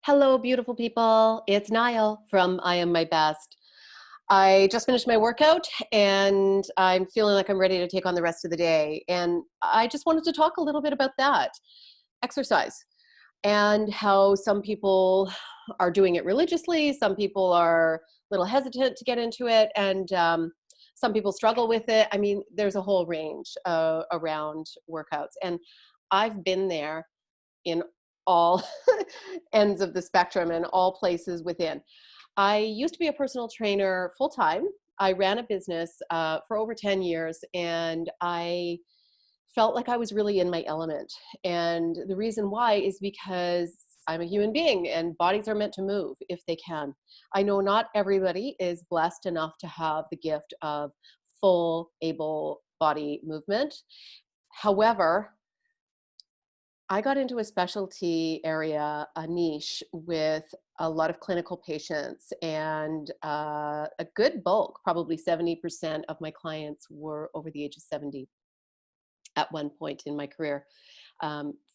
Hello, beautiful people. It's Niall from I Am My Best. I just finished my workout and I'm feeling like I'm ready to take on the rest of the day. And I just wanted to talk a little bit about that exercise and how some people are doing it religiously, some people are a little hesitant to get into it, and some people struggle with it. I mean, there's a whole range around workouts. And I've been there in all ends of the spectrum and all places within. I used to be a personal trainer full time. I ran a business for over 10 years, and I felt like I was really in my element. And the reason why is because I'm a human being and bodies are meant to move if they can. I know not everybody is blessed enough to have the gift of full able body movement. However, I got into a specialty area, a niche with a lot of clinical patients, and a good bulk, probably 70% of my clients were over the age of 70 at one point in my career.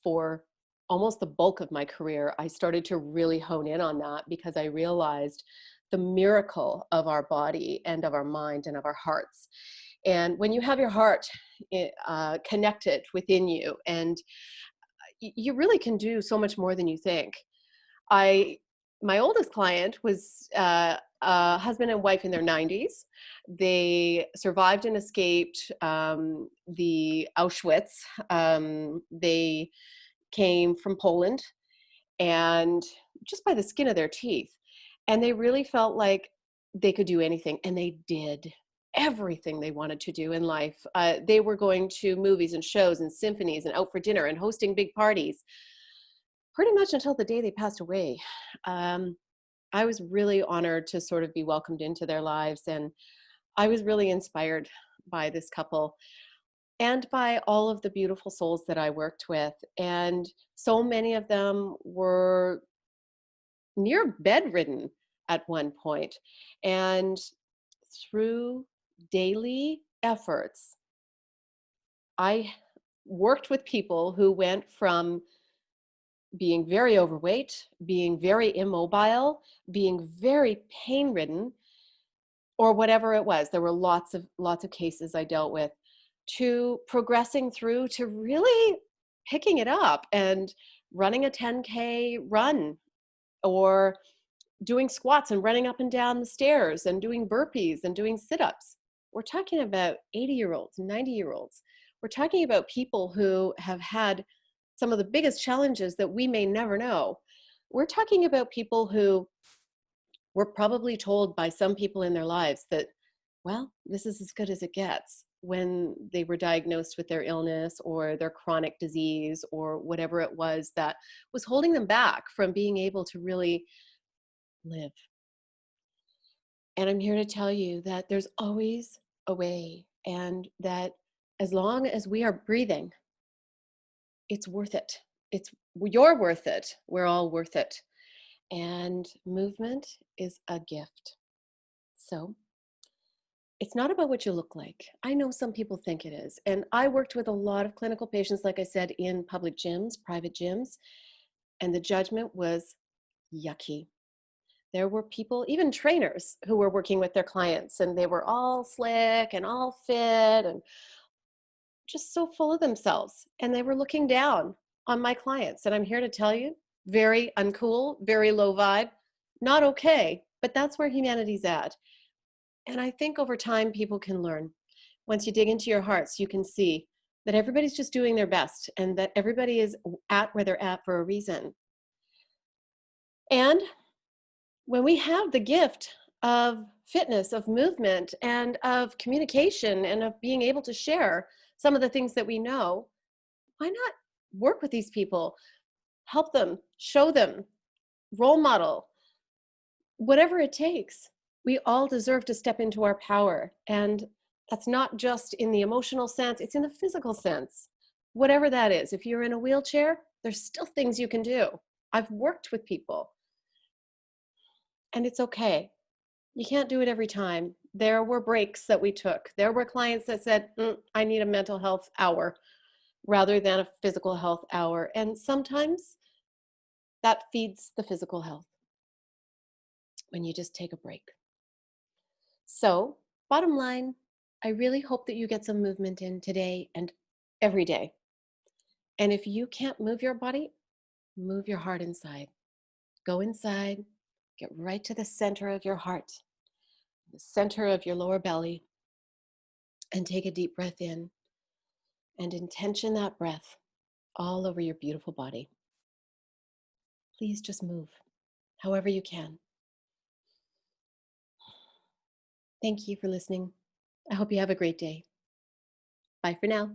For almost the bulk of my career, I started to really hone in on that because I realized the miracle of our body and of our mind and of our hearts. And when you have your heart connected within you, and you really can do so much more than you think. My oldest client was a husband and wife in their 90s. They survived and escaped the Auschwitz. They came from Poland, and just by the skin of their teeth. And they really felt like they could do anything, and they did everything they wanted to do in life. They were going to movies and shows and symphonies and out for dinner and hosting big parties, pretty much until the day they passed away. Um, I was really honored to sort of be welcomed into their lives, and I was really inspired by this couple and by all of the beautiful souls that I worked with. And so many of them were near bedridden at one point. And through daily efforts, I worked with people who went from being very overweight, being very immobile, being very pain ridden, or whatever it was. There were lots of cases I dealt with, to progressing through to really picking it up and running a 10K run, or doing squats and running up and down the stairs and doing burpees and doing sit-ups. We're talking about 80-year-olds, 90-year-olds. We're talking about people who have had some of the biggest challenges that we may never know. We're talking about people who were probably told by some people in their lives that, well, this is as good as it gets, when they were diagnosed with their illness or their chronic disease or whatever it was that was holding them back from being able to really live. And I'm here to tell you that there's always a way, and that as long as we are breathing, it's worth it. You're worth it. We're all worth it. And movement is a gift. So it's not about what you look like. I know some people think it is. And I worked with a lot of clinical patients, like I said, in public gyms, private gyms, and the judgment was yucky. There were people, even trainers, who were working with their clients, and they were all slick and all fit and just so full of themselves. And they were looking down on my clients. And I'm here to tell you, very uncool, very low vibe, not okay, but that's where humanity's at. And I think over time, people can learn. Once you dig into your hearts, you can see that everybody's just doing their best, and that everybody is at where they're at for a reason. And when we have the gift of fitness, of movement, and of communication, and of being able to share some of the things that we know, why not work with these people, help them, show them, role model, whatever it takes? We all deserve to step into our power. And that's not just in the emotional sense, it's in the physical sense. Whatever that is, if you're in a wheelchair, there's still things you can do. I've worked with people, and it's okay. You can't do it every time. There were breaks that we took. There were clients that said, I need a mental health hour rather than a physical health hour. And sometimes That feeds the physical health when you just take a break. So, bottom line, I really hope that you get some movement in today and every day. And if you can't move your body, move your heart inside. Go inside, get right to the center of your heart, the center of your lower belly, and take a deep breath in and intention that breath all over your beautiful body. Please just move however you can. Thank you for listening. I hope you have a great day. Bye for now.